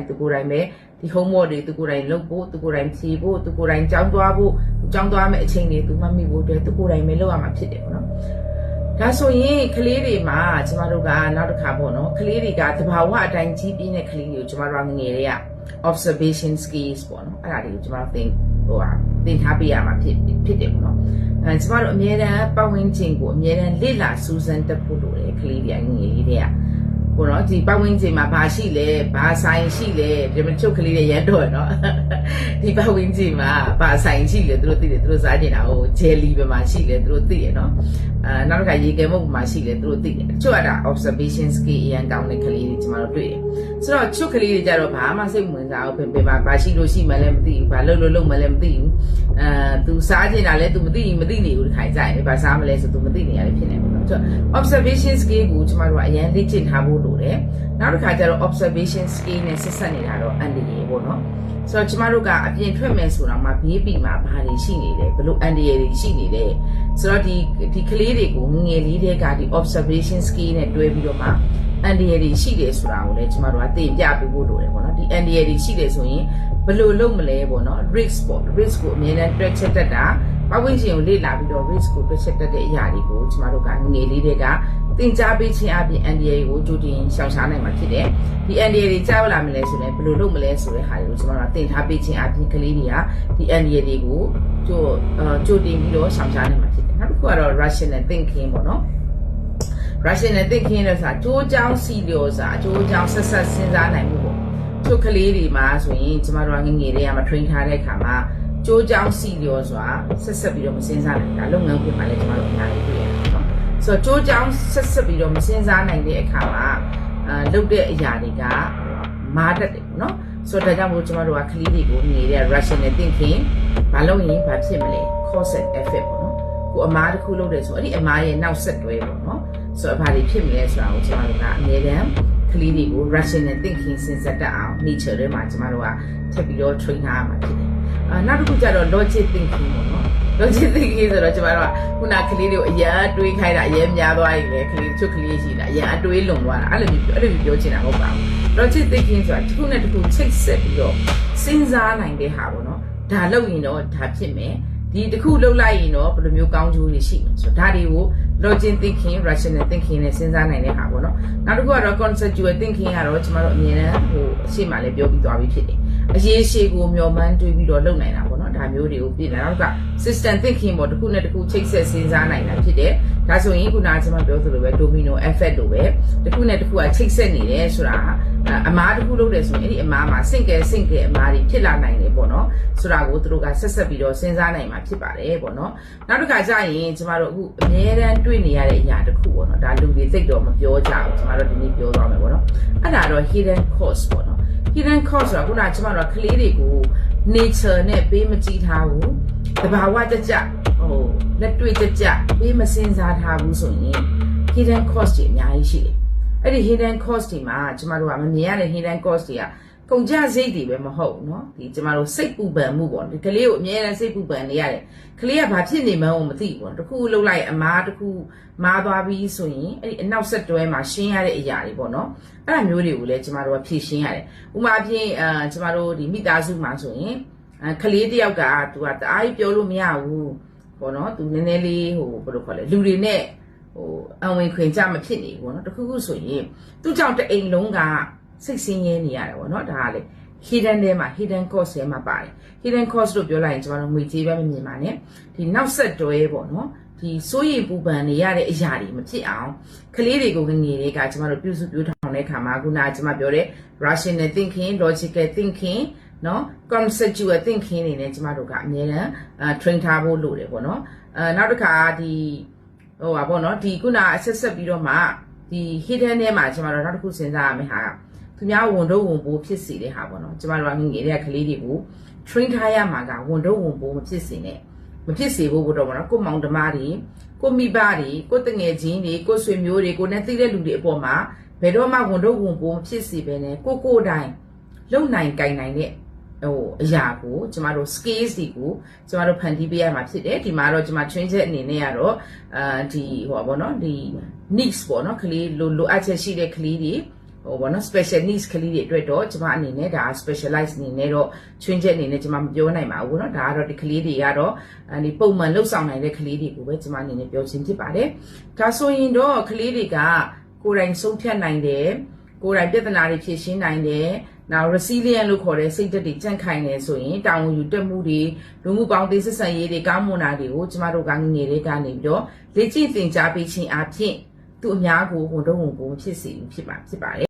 သူကိုယ်တိုင်ပဲဒီ homework တွေသူကိုယ်တိုင်လုပ်ဖို့သူကိုယ်တိုင်ဖြေဖို့သူကိုယ်တိုင်ကြောင်းသွားဖို့ကြောင်းသွားမယ့်အချိန်တွေသူမှတ်မိဖို့အတွက်သူကိုယ်တိုင်ပဲလုပ်ရမှာဖြစ်တယ်ပေါ့နော်ဒါဆိုရင်ကလေးတွေမှာကျမတို့ကနောက်တစ်ခါပေါ့နော်ကလေးတွေကသဘာဝအတိုင်းကြီးပြင်းတဲ့ကလေးတွေကိုကျမတို့ငငယ်တွေက observation skills ပေါ့နော်အဲ့ဒါတွေကိုကျမတို့သင်ထားပေးရမှာဖြစ်တယ်ပေါ့နော်ကျမတို့အများတန်းပတ်ဝန်းကျင်ကိုအများတန်းလေ့လာစူးစမ်းတတ်ဖို့လိုတယ်ကလေးတွေငငယ်လေးတွေကပေါ့နော်ဒီပတ်ဝန်းကျင်မှာဘာရှိလဲဘာဆိုင်ရှိလဲဒီမချုပ်ကလေးတွေရန်တော့နော်ဒီပတ်ဝန်းကျင်မှာဘာဆိုင်ရှိလဲသူတို့သိတယ်သူတို့စားကျင်တာဟိုဂျယ်လီပဲမှာရှိလဲသူတို့သိရနော်နောက်တစ်ခါရေကဲမုတ်မှာရှိလဲသူတို့သိတယ်ချွတ်ရတာ observation skill အရင်ကောင်းတဲ့ကလေးတွေကျမတို့တွေ့တယ်ဆိုတော့ချွတ်ကလေးတွေကြတော့ဘာမှစိတ်ဝင်စားဘူးပင်မှာဘာရှိလို့ရှိမှလည်းမသိဘူးဘာလုပ်မှလည်းမသိဘူးသူစားကျင်တာလည်းသူမသိနေဘူးဒီခိုင်ကြရင်ဘာစားမလဲဆိုသူမသိနေရတယ်ဖြစ်နေဘူးနော်ဆိုတော့ observation skill ကိုကျမတို့ကအရင်လေ့ကျင့်ထားဖို့လိုတယ်နောက်တစ်ခါကျတော့ observation skill နဲ့ဆက်ဆက်နေတာတော့အန်ဒီရေပေါ့နော်ဆိုတော့ကျမတို့ကအပြင်ထွက်မယ်ဆိုတော့မှဘေးပီမှာဘာတွေရှိနေလဲဘလို့အန်ဒီရေတွေရှိနေလဲဆိုတော့ဒီကလေးတွေကိုငငယ်လေးတွေကဒီ observation skill နဲ့တွဲပြီးတော့မှအန်ဒီရေတွေရှိတယ်ဆိုတာကိုလည်းကျမတို့ကသိပြပေးဖို့လိုတယ်ပေါ့နော်ဒီအန်ဒီရေတွေရှိတယ်ဆိုရင်ဘလို့လုပ်မလဲပေါ့နော် risk ပေါ့ risk ကိုအမြဲတမ်းတွက်ချက်တတ်တာပတ်ဝန်းကျင်ကိုလေ့လာပြီးတော့ risk ကိုတွက်ချက်တတ်တဲ့အရာတွေကိုကျမတို့ကငငယ်လေးတွေကသင်ကြားပေးခြင်းအပြင် NDA ကိုကြိုတင်ရှောင်ရှားနိုင်မှာဖြစ်တယ်။ဒီ NDA တွေကြားလာမလဲဆိုရင်ဘယ်လိုလုပ်မလဲဆိုတဲ့ဟာတွေကိုကျွန်တော်တို့သင်ထားပေးခြင်းအပြင်ကလေးတွေကဒီ NDA တွေကိုကြိုတင်ပြီးတော့ရှောင်ရှားနိုင်မှာဖြစ်တယ်။နောက်တစ်ခုကတော့ rational thinking ပေါ့နော်။ rational thinking လို့ဆိုတာကြိုးကြောင်းစီလျော်စာကြိုးကြောင်းဆက်စဉ်းစားနိုင်မှုပေါ့။ချို့ကလေးတွေမှာဆိုရင်ကျွန်တော်တို့ငငယ်တွေကမ train ထားတဲ့အခါမှာကြိုးကြောင်းစီလျော်စွာဆက်ပြီးတော့မစဉ်းစားနိုင်တာလုပ်ငန်းခွင်မှာလည်းကျွန်တော်တို့အများကြီးတွေ့ရတယ်နော်။ဆိုတော့ကြိုးကြောင်းဆက်ပြီးတော့မစဉ်းစားနိုင်တဲ့အခါမှာလုပ်တဲ့အရာတွေကမားတတ်တယ်ပေါ့နော်ဆိုတော့ဒါကြောင့်မို့ကျွန်တော်တို့ကကလေးတွေကိုနေတဲ့ rational thinking ဘာလုပ်ရင်ဘာဖြစ်မလဲ cause and effect ပေါ့နော်ကိုအမားတစ်ခုလုပ်တယ်ဆိုအဲ့ဒီအမားရဲ့နောက်ဆက်တွဲပေါ့နော်ဆိုတော့ဘာတွေဖြစ်မလဲဆိုတာကိုကျွန်တော်တို့ကအများတန်းကလေးတွေကို rational thinking စဉ်းစားတတ်အောင် nature ထဲမှာကျွန်တော်တို့ကထပ်ပြီးတော့ train ထားရမှာဖြစ်တယ်နောက်တစ်ခုကျတော့ logic thinking ပေါ့နော်logic thinking ဆိုတော့ကျွန်တော်တို့ကခုနကလေးတွေကိုအရင်တွေးခိုင်းတာအရင်များသွားရင်လည်းကလေးချုပ်ကလေးရှိတာအရင်အတွေးလွန်သွားတာအဲ့လိုပြောချင်တာမဟုတ်ပါဘူး logic thinking ဆိုတာတစ်ခုနဲ့တစ်ခုချိတ်ဆက်ပြီးတော့စဉ်းစားနိုင်တဲ့ဟာပေါ့နော်ဒါလုပ်ရင်တော့ဒါဖြစ်မယ်ဒီတစ်ခုလုပ်လိုက်ရင်တော့ဘယ်လိုမျိုးကောင်းကျိုးတွေရှိမှာဆိုတော့ဒါတွေကို logic thinking rational thinking နဲ့စဉ်းစားနိုင်တဲ့ဟာပေါ့နော်နောက်တစ်ခုကတော့ conceptual thinking ကတော့ကျွန်တော်တို့အမြဲတမ်းအရှိမှလည်းပြောပြီးသွားပြီဖြစ်တယ်အရေးရှိကိုမျှော်မှန်းတွေးပြီးတော့လုပ်နိုင်တာပေါ့နော်ဒါမျိုးတွေကိုပြင်လာနောက်က system thinking ပေါ့တစ်ခုနဲ့တစ်ခုချိတ်ဆက်စဉ်းစားနိုင်တာဖြစ်တယ်ဒါဆိုရင်ခုနကကျွန်မပြောသလိုပဲ domino effect လိုပဲတစ်ခုနဲ့တစ်ခုကချိတ်ဆက်နေတယ်ဆိုတာအမားတစ်ခုလုပ်တယ်ဆိုရင်အဲ့ဒီအမားမှာစင့်ကဲအမားတွေဖြစ်လာနိုင်တယ်ပေါ့နော်ဆိုတာကိုသူတို့ကဆက်ပြီးတော့စဉ်းစားနိုင်မှာဖြစ်ပါတယ်ပေါ့နော်နောက်တစ်ခါကျရင်ကျွန်မတို့အခုအများအားတွေ့နေရတဲ့အရာတစ်ခုပေါ့နော်ဒါလူတွေသိတော့မပြောကြဘူးကျွန်မတို့ဒီနေ့ပြောသွားမယ်ပေါ့နော်အဲ့ဒါတော့ hidden cost ပေါ့နော်hidden cost ဆိုတာခုနကကျွန်တော်တို့ကလေးတွေကို nature နဲ့ပေးမကြည့်ထားဘူးတဘာဝကြလက်တွေ့ကြပေးမစင်စားထားဘူးဆိုရင် hidden cost တွေအများကြီးရှိတယ်အဲ့ဒီ hidden cost တွေမှာကျွန်တော်တို့ကမမြင်ရတဲ့ hidden cost တွေကကုန်ကြစိတ်တွေပဲမဟုတ်ဘူးเนาะဒီကျွန်တော်တို့စိတ်ပူပန်မှုပေါ့ဒီကလေးကိုအမြဲတမ်းစိတ်ပူပန်နေရတယ်ကလေးကဘာဖြစ်နေမှန်းမသိဘူးပေါ့တခုလှုပ်လိုက်အမားတခုမားသွားပြီးဆိုရင်အဲ့ဒီအနောက်ဆက်တွဲမှာရှင်းရတဲ့အရာတွေပေါ့เนาะအဲ့ဒါမျိုးတွေကိုလည်းကျွန်တော်တို့ကဖြည့်ရှင်းရတယ်ဥပမာအပြင်ကျွန်တော်တို့ဒီမိသားစုမှာဆိုရင်ကလေးတယောက်ကသူကတအားကြီးပြောလို့မရဘူးပေါ့เนาะသူနည်းနည်းလေးဘယ်လိုခေါ်လဲလူတွေနဲ့အဝင်ခွင်ကြမဖြစ်နေဘူးပေါ့เนาะတခုခုဆိုရင်သူ့ကြောင့်တအိမ်လုံးကစိတ်ဆင်းရဲနေရတယ်ပေါ့နော်ဒါကလေ hidden ထဲမှာ hidden cost ထဲမှာပါတယ် hidden cost လို့ပြောလိုက်ရင်ကျွန်တော်တို့ငွေကြေးပဲမမြင်ပါနဲ့ဒီနောက်ဆက်တွဲပေါ့နော်ဒီစိုးရိမ်ပူပန်နေရတဲ့အရာတွေမဖြစ်အောင်ကလေးတွေကိုငငယ်တွေကကျွန်တော်တို့ပြုစုပြောထောင်တဲ့ခါမှာခုနကကျွန်မပြောတဲ့ rational thinking logical thinking နော် conceptual thinking တွေနဲ့ကျွန်မတို့ကအများအား train ထားဖို့လိုတယ်ပေါ့နော်နောက်တစ်ခါဒီပါပေါ့နော်ဒီခုနဆက်ပြီးတော့မှဒီ hidden ထဲမှာကျွန်တော်တို့နောက်တစ်ခုစဉ်းစားရမယ့်ဟာသူများဝန်တော့ဝန်ပိုးဖြစ်စေတဲ့ဟာပေါ့နော်ကျမတို့ကငငယ်တဲ့ကလေးတွေကို train ထားရမှာကဝန်တော့ဝန်ပိုးမဖြစ်စေနဲ့မဖြစ်စေဖို့တော့ပေါ့နော်ကိုမောင်ဓမတွေကိုမိဘတွေကိုတငယ်ချင်းတွေကိုဆွေမျိုးတွေကိုနဲ့သိတဲ့လူတွေအပေါ်မှာဘယ်တော့မှဝန်တော့ဝန်ပိုးမဖြစ်စေပဲနဲ့ကိုတိုင်းလုံနိုင်ကင်နိုင်တဲ့အရာကိုကျမတို့ skills တွေကိုကျမတို့ဖန်တီးပေးရမှာဖြစ်တယ်ဒီမှာတော့ကျမ train ချက်အနေနဲ့ကတော့ဒီပေါ့နော်ဒီ needs ပေါ့နော်ကလေးလိုအပ်ချက်ရှိတဲ့ကလေးတွေ ဘောနော် special needs ကလေးတွေအတွက်တော့ကျမအနေနဲ့ဒါ specialize အနေနဲ့တော့ချွင်းချက်အနေနဲ့ကျမမပြောနိုင်ပါဘူးเนาะဒါကတော့ဒီကလေးတွေကတော့ဒီပုံမှန်လှုပ်ဆောင်နိုင်တဲ့ကလေးတွေကိုပဲကျမအနေနဲ့ပြောချင်းဖြစ်ပါတယ်ဒါဆိုရင်တော့ကလေးတွေကကိုယ်တိုင်ဆုံးဖြတ်နိုင်တယ်ကိုယ်တိုင်ပြဿနာတွေဖြေရှင်းနိုင်တယ်နောက် resilient လို့ခေါ်တဲ့စိတ်ဓာတ်တွေကြန့်ခိုင်နေဆိုရင်တာဝန်ယူတတ်မှုတွေလူမှုပေါင်းသင်းဆက်ဆံရေးတွေကောင်းမွန်တာတွေကိုကျမတို့ကငငယ်လေးကနေပြီးတော့လေ့ကျင့်သင်ကြားပေးခြင်းအပြင်သူအများကိုဝန်တော့ဝန်ကိုဖြစ်စေဖြစ်ပါတယ်